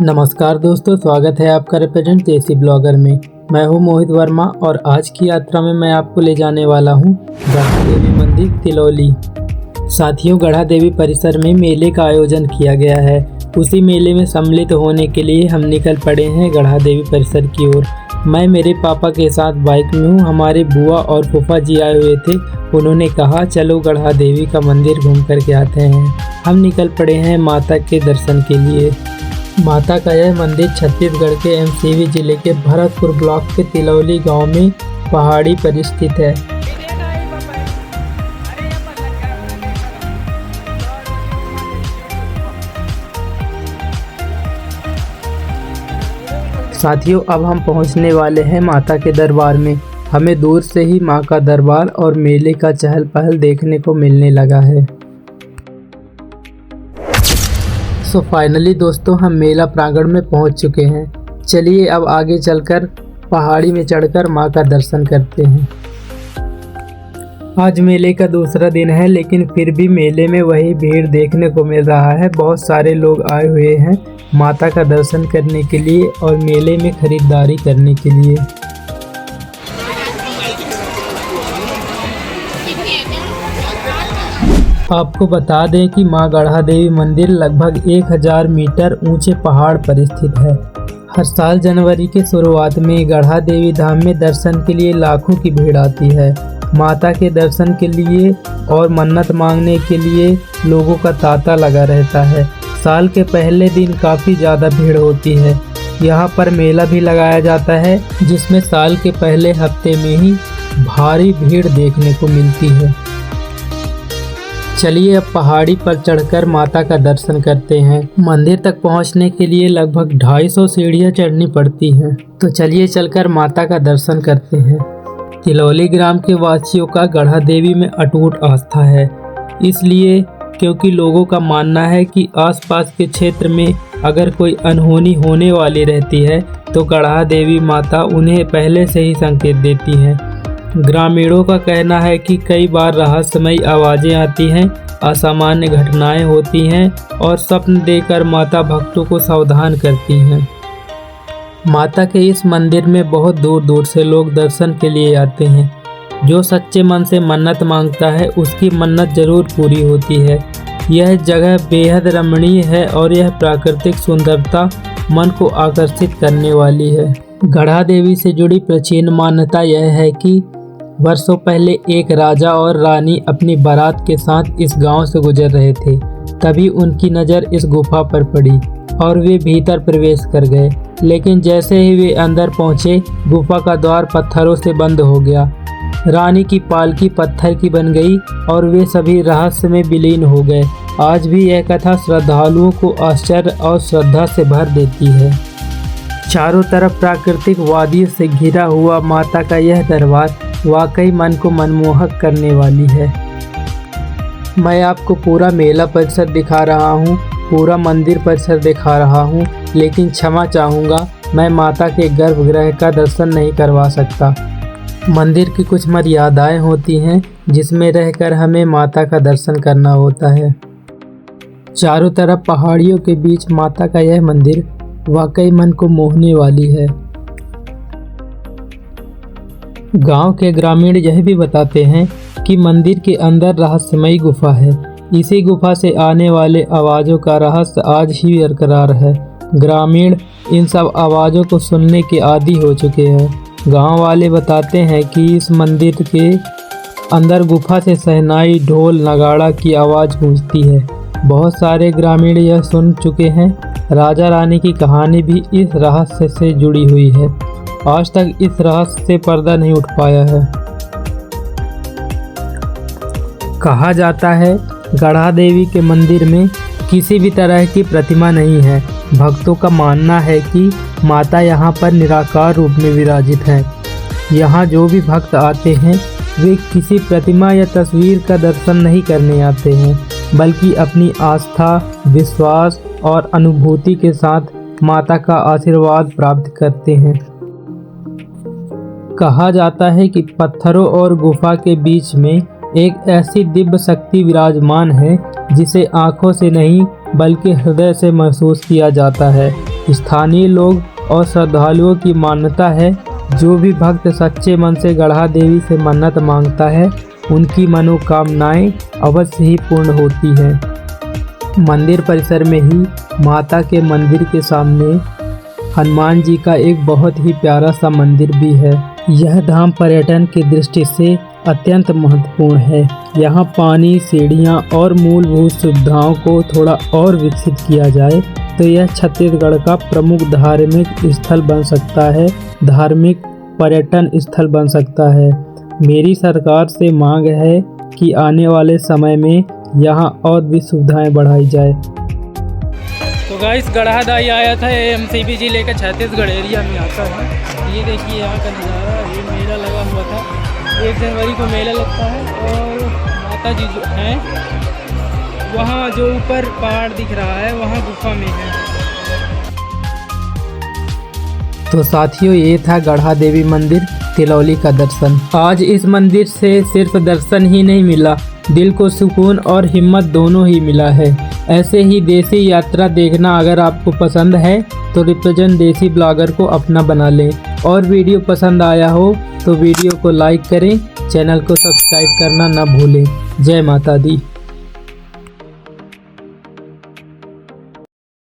नमस्कार दोस्तों, स्वागत है आपका रिप्रेजेंट देसी ब्लॉगर में। मैं हूं मोहित वर्मा और आज की यात्रा में मैं आपको ले जाने वाला हूं गढ़ा देवी मंदिर तिलौली। साथियों, गढ़ा देवी परिसर में मेले का आयोजन किया गया है। उसी मेले में सम्मिलित होने के लिए हम निकल पड़े हैं गढ़ा देवी परिसर की ओर। मैं मेरे पापा के साथ बाइक में हूँ। हमारे बुआ और फूफा जी आए हुए थे। उन्होंने कहा चलो गढ़ा देवी का मंदिर घूम कर के आते हैं। हम निकल पड़े हैं माता के दर्शन के लिए। माता का यह मंदिर छत्तीसगढ़ के एमसीवी जिले के भरतपुर ब्लॉक के तिलौली गांव में पहाड़ी पर स्थित है। साथियों, अब हम पहुंचने वाले हैं माता के दरबार में। हमें दूर से ही मां का दरबार और मेले का चहल पहल देखने को मिलने लगा है। तो फाइनली दोस्तों, हम मेला प्रांगण में पहुंच चुके हैं। चलिए अब आगे चलकर पहाड़ी में चढ़कर मां का दर्शन करते हैं। आज मेले का दूसरा दिन है, लेकिन फिर भी मेले में वही भीड़ देखने को मिल रहा है। बहुत सारे लोग आए हुए हैं माता का दर्शन करने के लिए और मेले में खरीदारी करने के लिए। आपको बता दें कि मां गढ़ा देवी मंदिर लगभग 1000 मीटर ऊंचे पहाड़ पर स्थित है। हर साल जनवरी के शुरुआत में गढ़ा देवी धाम में दर्शन के लिए लाखों की भीड़ आती है। माता के दर्शन के लिए और मन्नत मांगने के लिए लोगों का तांता लगा रहता है। साल के पहले दिन काफ़ी ज़्यादा भीड़ होती है। यहाँ पर मेला भी लगाया जाता है, जिसमें साल के पहले हफ्ते में ही भारी भीड़ देखने को मिलती है। चलिए अब पहाड़ी पर चढ़कर माता का दर्शन करते हैं। मंदिर तक पहुंचने के लिए लगभग 250 सीढ़ियां चढ़नी पड़ती हैं। तो चलिए चलकर माता का दर्शन करते हैं। तिलौली ग्राम के वासियों का गढ़ा देवी में अटूट आस्था है, इसलिए क्योंकि लोगों का मानना है कि आसपास के क्षेत्र में अगर कोई अनहोनी होने वाली रहती है तो गढ़ा देवी माता उन्हें पहले से ही संकेत देती हैं। ग्रामीणों का कहना है कि कई बार रहस्यमयी आवाज़ें आती हैं, असामान्य घटनाएं होती हैं और स्वप्न देकर माता भक्तों को सावधान करती हैं। माता के इस मंदिर में बहुत दूर दूर से लोग दर्शन के लिए आते हैं। जो सच्चे मन से मन्नत मांगता है उसकी मन्नत जरूर पूरी होती है। यह जगह बेहद रमणीय है और यह प्राकृतिक सुंदरता मन को आकर्षित करने वाली है। गढ़ा देवी से जुड़ी प्राचीन मान्यता यह है कि वर्षों पहले एक राजा और रानी अपनी बारात के साथ इस गांव से गुजर रहे थे। तभी उनकी नज़र इस गुफा पर पड़ी और वे भीतर प्रवेश कर गए। लेकिन जैसे ही वे अंदर पहुंचे, गुफा का द्वार पत्थरों से बंद हो गया। रानी की पालकी पत्थर की बन गई और वे सभी रहस्य में विलीन हो गए। आज भी यह कथा श्रद्धालुओं को आश्चर्य और श्रद्धा से भर देती है। चारों तरफ प्राकृतिक वादियों से घिरा हुआ माता का यह दरबार वाकई मन को मनमोहक करने वाली है। मैं आपको पूरा मेला परिसर दिखा रहा हूँ, पूरा मंदिर परिसर दिखा रहा हूँ, लेकिन क्षमा चाहूँगा, मैं माता के गर्भगृह का दर्शन नहीं करवा सकता। मंदिर की कुछ मर्यादाएं होती हैं जिसमें रहकर हमें माता का दर्शन करना होता है। चारों तरफ पहाड़ियों के बीच माता का यह मंदिर वाकई मन को मोहने वाली है। गांव के ग्रामीण यह भी बताते हैं कि मंदिर के अंदर रहस्यमयी गुफा है। इसी गुफा से आने वाले आवाज़ों का रहस्य आज ही बरकरार है। ग्रामीण इन सब आवाज़ों को सुनने के आदी हो चुके हैं। गांव वाले बताते हैं कि इस मंदिर के अंदर गुफा से शहनाई, ढोल, नगाड़ा की आवाज़ गूंजती है। बहुत सारे ग्रामीण यह सुन चुके हैं। राजा रानी की कहानी भी इस रहस्य से जुड़ी हुई है। आज तक इस रहस्य से पर्दा नहीं उठ पाया है। कहा जाता है गढ़ा देवी के मंदिर में किसी भी तरह की प्रतिमा नहीं है। भक्तों का मानना है कि माता यहाँ पर निराकार रूप में विराजित है। यहाँ जो भी भक्त आते हैं वे किसी प्रतिमा या तस्वीर का दर्शन नहीं करने आते हैं, बल्कि अपनी आस्था, विश्वास और अनुभूति के साथ माता का आशीर्वाद प्राप्त करते हैं। कहा जाता है कि पत्थरों और गुफा के बीच में एक ऐसी दिव्य शक्ति विराजमान है जिसे आंखों से नहीं बल्कि हृदय से महसूस किया जाता है। स्थानीय लोग और श्रद्धालुओं की मान्यता है, जो भी भक्त सच्चे मन से गढ़ा देवी से मन्नत मांगता है, उनकी मनोकामनाएं अवश्य ही पूर्ण होती हैं। मंदिर परिसर में ही माता के मंदिर के सामने हनुमान जी का एक बहुत ही प्यारा सा मंदिर भी है। यह धाम पर्यटन की दृष्टि से अत्यंत महत्वपूर्ण है। यहाँ पानी, सीढ़ियाँ और मूलभूत सुविधाओं को थोड़ा और विकसित किया जाए तो यह छत्तीसगढ़ का प्रमुख धार्मिक स्थल बन सकता है, धार्मिक पर्यटन स्थल बन सकता है। मेरी सरकार से मांग है कि आने वाले समय में यहाँ और भी सुविधाएं बढ़ाई जाए। तो गाइस गढ़ादाई आया था एमसीबी जिले का छत्तीसगढ़ एरिया में आता है। ये देखिए यहाँ का नज़ारा, ये मेला लगा हुआ था, 1 जनवरी को मेला लगता है और माता जी जो हैं वहाँ जो ऊपर पहाड़ दिख रहा है वहाँ गुफा में है। तो साथियों, ये था गढ़ा देवी मंदिर तिलौली का दर्शन। आज इस मंदिर से सिर्फ दर्शन ही नहीं मिला, दिल को सुकून और हिम्मत दोनों ही मिला है। ऐसे ही देसी यात्रा देखना अगर आपको पसंद है तो रिप्रेजेंट देसी ब्लॉगर को अपना बना लें। और वीडियो पसंद आया हो तो वीडियो को लाइक करें, चैनल को सब्सक्राइब करना ना भूलें। जय माता दी।